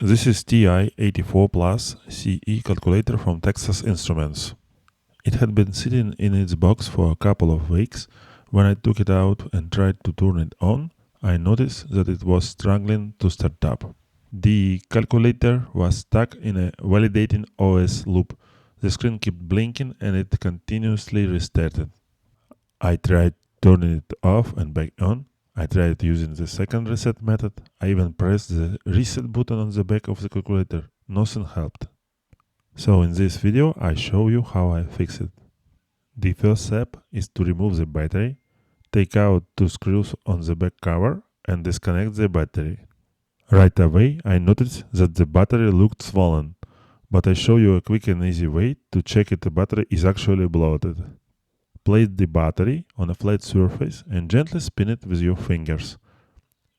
This is TI-84 Plus CE calculator from Texas Instruments. It had been sitting in its box for a couple of weeks. When I took it out and tried to turn it on, I noticed that it was struggling to start up. The calculator was stuck in a validating OS loop. The screen kept blinking and it continuously restarted. I tried turning it off and back on. I tried using the second reset method. I even pressed the reset button on the back of the calculator. Nothing helped. So in this video I show you how I fix it. The first step is to remove the battery, take out two screws on the back cover and disconnect the battery. Right away I noticed that the battery looked swollen, but I show you a quick and easy way to check if the battery is actually bloated. Place the battery on a flat surface and gently spin it with your fingers.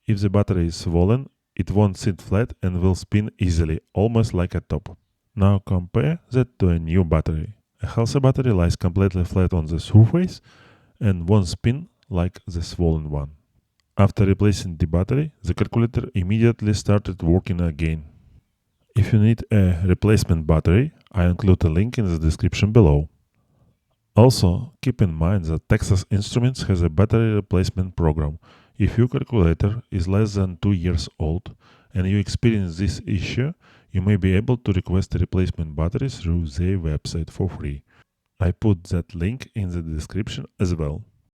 If the battery is swollen, it won't sit flat and will spin easily, almost like a top. Now compare that to a new battery. A healthy battery lies completely flat on the surface and won't spin like the swollen one. After replacing the battery, the calculator immediately started working again. If you need a replacement battery, I include a link in the description below. Also, keep in mind that Texas Instruments has a battery replacement program. If your calculator is less than 2 years old and you experience this issue, you may be able to request a replacement battery through their website for free. I put that link in the description as well.